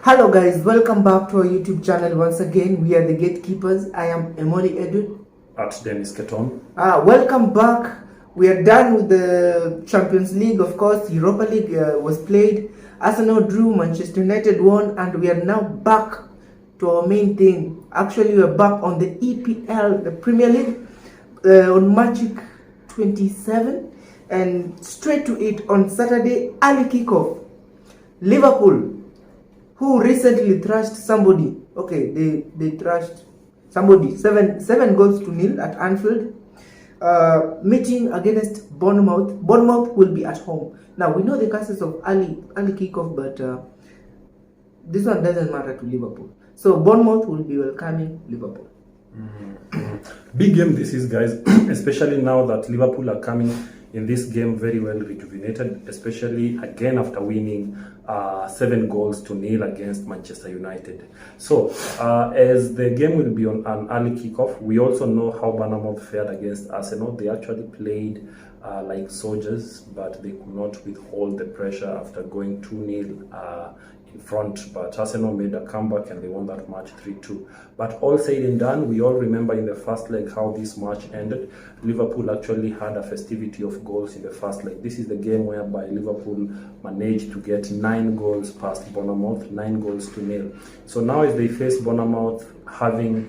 Hello guys, welcome back to our YouTube channel once again. We are the gatekeepers. I am Emoli Edwin. At Dennis Keton. Welcome back. We are done with the Champions League, of course. Europa League was played. Arsenal drew, Manchester United won, and we are now back to our main thing. Actually, we are back on the EPL, the Premier League, on Magic 27, and straight to it on Saturday, early kickoff. Liverpool, who recently thrashed somebody. Okay, they thrashed somebody 7-0 at Anfield. Meeting against Bournemouth. Bournemouth will be at home. Now we know the cases of early kickoff, but this one doesn't matter to Liverpool. So Bournemouth will be welcoming Liverpool. Big game this is, guys, especially now that Liverpool are coming in this game very well rejuvenated, especially again after winning 7-0 against Manchester United. So as the game will be on an early kickoff, we also know how Bournemouth fared against Arsenal. They actually played like soldiers, but they could not withhold the pressure after going 2-0 in front. But Arsenal made a comeback and they won that match 3-2. But all said and done, we all remember in the first leg how this match ended. Liverpool actually had a festivity of goals in the first leg. This is the game whereby Liverpool managed to get 9 goals past Bournemouth, 9-0. So now as they face Bournemouth having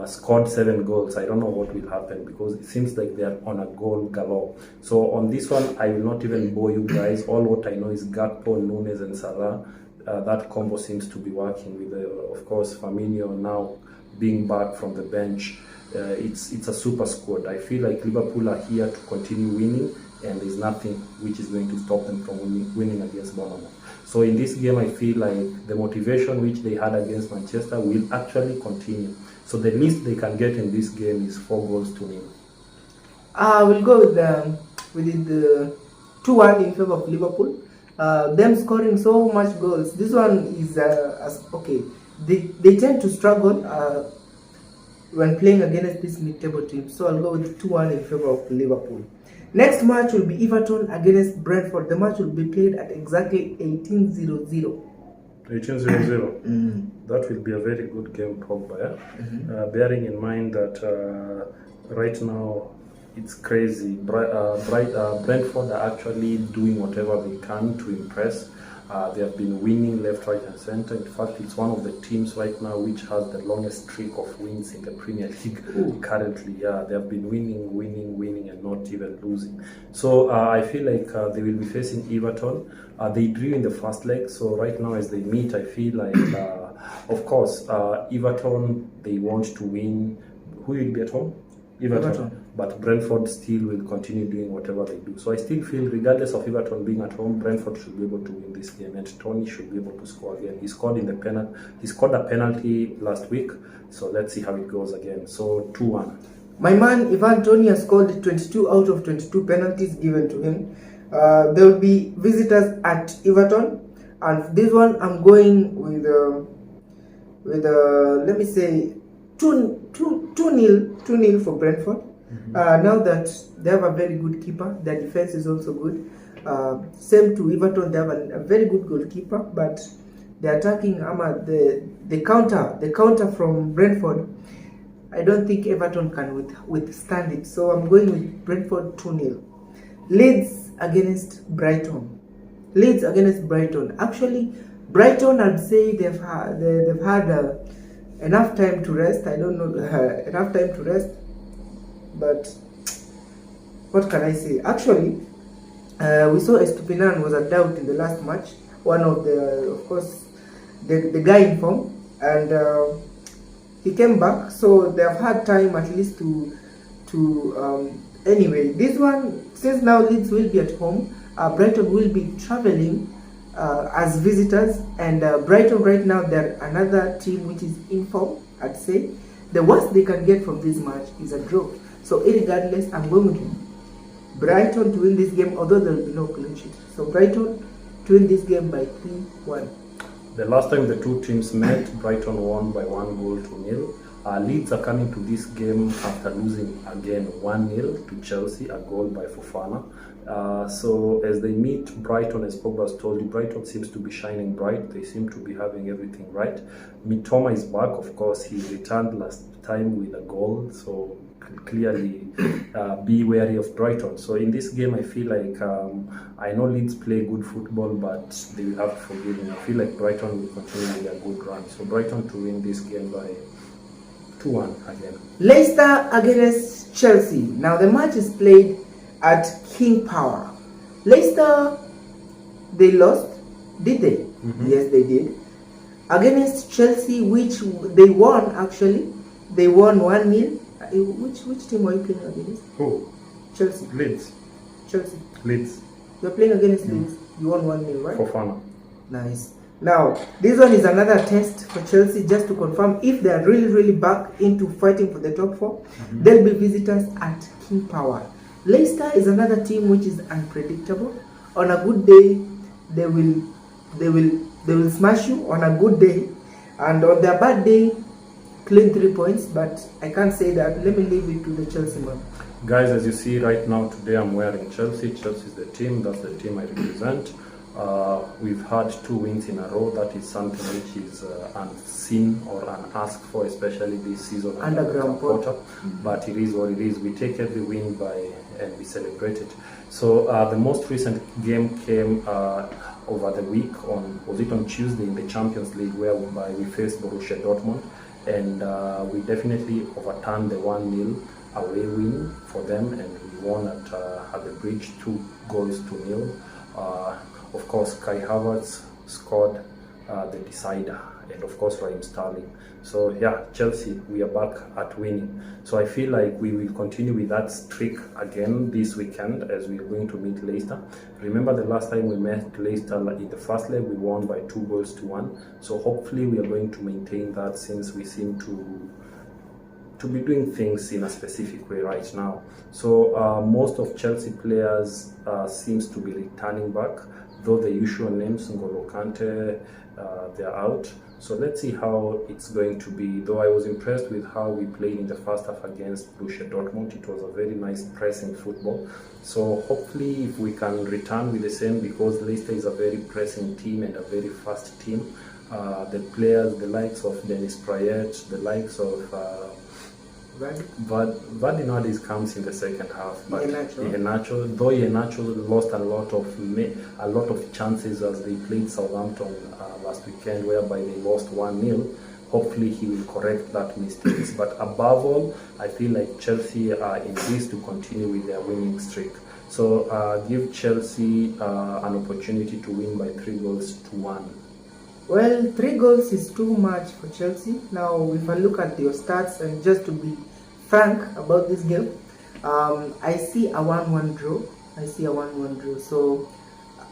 scored 7 goals, I don't know what will happen, because it seems like they are on a goal galore. So on this one, I will not even bore you guys. All what I know is Gakpo, Nunes and Salah. That combo seems to be working with, of course, Firmino now being back from the bench. It's a super squad. I feel like Liverpool are here to continue winning, and there's nothing which is going to stop them from winning against Bournemouth. So in this game, I feel like the motivation which they had against Manchester will actually continue. So the least they can get in this game is 4-0. We'll go with the 2-1 in favor of Liverpool. Them scoring so much goals. This one is okay. They tend to struggle when playing against this mid-table team. So I'll go with 2-1 in favor of Liverpool. Next match will be Everton against Brentford. The match will be played at exactly 18:00. 18:00. That will be a very good game, Pogba. Bearing in mind that right now it's crazy. Brentford are actually doing whatever they can to impress. They have been winning left, right and center. In fact, it's one of the teams right now which has the longest streak of wins in the Premier League currently. They have been winning and not even losing. So I feel like they will be facing Everton. They drew in the first leg, so right now as they meet, I feel like, of course, Everton, they want to win. Who will be at home? Everton. But Brentford still will continue doing whatever they do. So I still feel, regardless of Everton being at home, Brentford should be able to win this game, and Tony should be able to score again. He scored a penalty last week, so let's see how it goes again. So 2-1. My man Ivan Toney has scored 22 out of 22 penalties given to him. There will be visitors at Everton, and this one I'm going with let me say 2-0 for Brentford. Now that they have a very good keeper, their defense is also good. Same to Everton, they have a very good goalkeeper, but the attacking the counter from Brentford, I don't think Everton can withstand it. So I'm going with Brentford 2-0. Leeds against Brighton. Actually, Brighton, I'd say they've had enough time to rest. I don't know, enough time to rest. But what can I say? Actually, we saw Estupinan was a doubt in the last match. One of the guy in form, and he came back. So they have had time at least to anyway. This one, since now Leeds will be at home, Brighton will be traveling as visitors, and Brighton right now, they're another team which is in form. I'd say the worst they can get from this match is a draw. So irregardless, I'm going with Brighton to win this game, although there will be no clean sheet. So Brighton to win this game by 3-1. The last time the two teams met, Brighton won by 1-0. Leeds are coming to this game after losing again 1-0 to Chelsea, a goal by Fofana. So as they meet Brighton, as Pogba has told you, Brighton seems to be shining bright. They seem to be having everything right. Mitoma is back, of course. He returned last time with a goal, so clearly be wary of Brighton. So in this game, I feel like I know Leeds play good football, but they will have to forgive me. I feel like Brighton will continue with a good run. So Brighton to win this game by 2-1 again. Leicester against Chelsea. Now the match is played at King Power. Leicester, they lost, did they? Yes, they did. Against Chelsea, which they won actually. They won 1-0. Which team were you playing against? Who? Chelsea. Leeds. Chelsea. Leeds. You're playing against Leeds. You won 1-0, right? Fofana. Nice. Now, this one is another test for Chelsea just to confirm if they are really back into fighting for the top 4. They'll be visitors at King Power. Leicester is another team which is unpredictable. On a good day, they will smash you on a good day, and on their bad day, clean 3 points. But I can't say that. Let me leave it to the Chelsea man. Guys, as you see right now, today I'm wearing Chelsea. Chelsea is the team. That's the team I represent. We've had 2 wins in a row. That is something which is unseen or unasked for, especially this season Underground quarter. But it is what it is. We take every win and we celebrate it. So the most recent game came over the week was it on Tuesday in the Champions League, whereby we faced Borussia Dortmund, and we definitely overturned the 1-0 away win for them, and we won at the bridge 2-0. Of course, Kai Havertz scored the decider, and of course Raheem Sterling. So yeah, Chelsea, we are back at winning. So I feel like we will continue with that streak again this weekend as we are going to meet Leicester. Remember the last time we met Leicester in the first leg, we won by 2-1. So hopefully we are going to maintain that, since we seem to be doing things in a specific way right now. So most of Chelsea players seems to be returning back, though the usual names, N'Golo Kante, they're out. So let's see how it's going to be. Though I was impressed with how we played in the first half against Borussia Dortmund. It was a very nice pressing football. So hopefully if we can return with the same, because Leicester is a very pressing team and a very fast team. The players, the likes of Dennis Prayet, the likes of Vadinadis comes in the second half, but Iheanacho lost a lot of chances as they played Southampton last weekend, whereby they lost 1-0. Hopefully he will correct that mistakes. But above all, I feel like Chelsea are in this to continue with their winning streak. So give Chelsea an opportunity to win by 3-1. Well, 3 goals is too much for Chelsea. Now, if I look at your stats, and just to be frank about this game, I see a 1-1 draw. So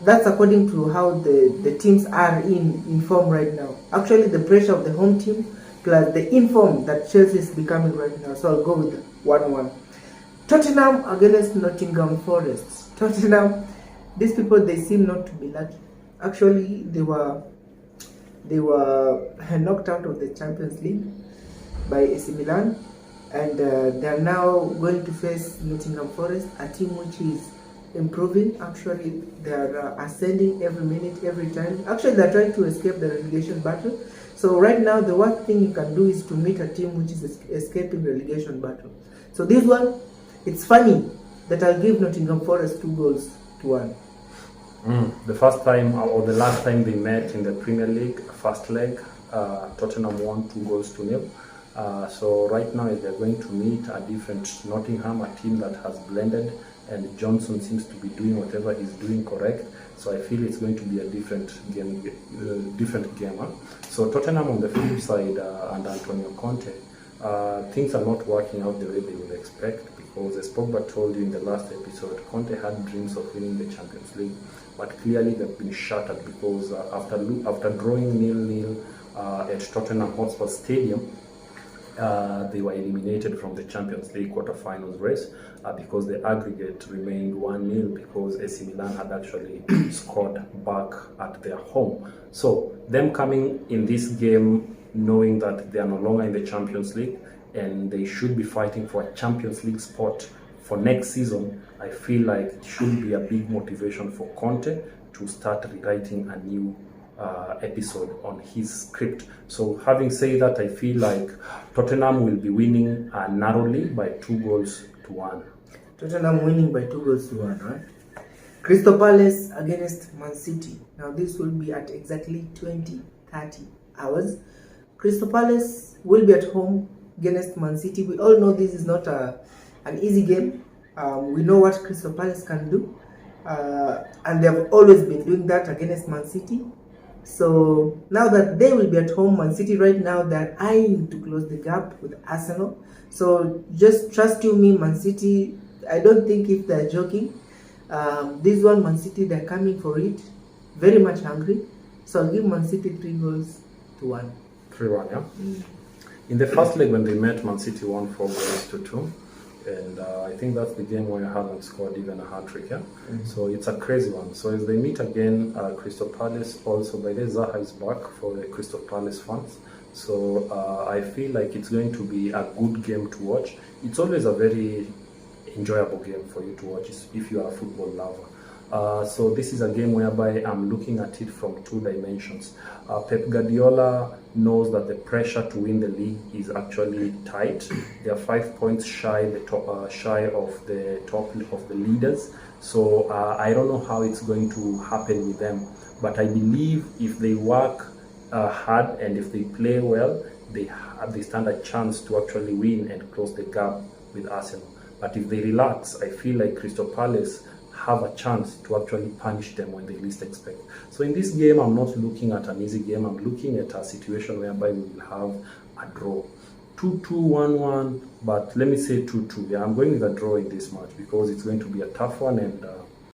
that's according to how the teams are in form right now. Actually, the pressure of the home team plus the inform that Chelsea is becoming right now. So I'll go with 1-1. Tottenham against Nottingham Forest. Tottenham, these people, they seem not to be lucky. Actually, they were knocked out of the Champions League by AC Milan, and they are now going to face Nottingham Forest, a team which is improving. Actually, they are ascending every minute, every time. Actually, they are trying to escape the relegation battle. So right now, the worst thing you can do is to meet a team which is escaping relegation battle. So this one, it's funny that I'll give Nottingham Forest 2-1. The first time or the last time they met in the Premier League, first leg, Tottenham won 2-0. So right now they're going to meet a different Nottingham, a team that has blended, and Johnson seems to be doing whatever he's doing correct. So I feel it's going to be a different game. So Tottenham on the flip side, and Antonio Conte, things are not working out the way they would expect, because as Pogba told you in the last episode, Conte had dreams of winning the Champions League, but clearly they've been shattered, because after drawing 0-0 at Tottenham Hotspur Stadium, they were eliminated from the Champions League quarterfinals race because the aggregate remained 1-0, because AC Milan had actually scored back at their home. So them coming in this game knowing that they are no longer in the Champions League and they should be fighting for a Champions League spot for next season, I feel like it should be a big motivation for Conte to start rewriting a new episode on his script. So having said that, I feel like Tottenham will be winning narrowly by 2-1. Tottenham winning by 2-1, right? Crystal Palace against Man City. Now this will be at exactly 20:30 hours. Crystal Palace will be at home against Man City. We all know this is not an easy game. We know what Crystal Palace can do, and they have always been doing that against Man City. So now that they will be at home, Man City right now, they're eyeing to close the gap with Arsenal. So just trust you me, Man City, I don't think if they're joking. This one, Man City, they're coming for it, very much hungry. So I'll give Man City 3-1. 3-1, yeah? In the first leg when they met, Man City won 4-2. And I think that's the game where Haaland scored even a hat-trick, yeah? So it's a crazy one. So as they meet again, Crystal Palace also, by the way, Zaha is back for the Crystal Palace fans. So I feel like it's going to be a good game to watch. It's always a very enjoyable game for you to watch if you are a football lover. So this is a game whereby I'm looking at it from two dimensions. Pep Guardiola knows that the pressure to win the league is actually tight. They are 5 points shy of the top of the leaders. So I don't know how it's going to happen with them. But I believe if they work hard and if they play well, they stand a chance to actually win and close the gap with Arsenal. But if they relax, I feel like Crystal Palace have a chance to actually punish them when they least expect. So in this game, I'm not looking at an easy game. I'm looking at a situation whereby we will have a draw. 2-2, 1-1, but let me say 2-2. Yeah, I'm going with a draw in this match because it's going to be a tough one, and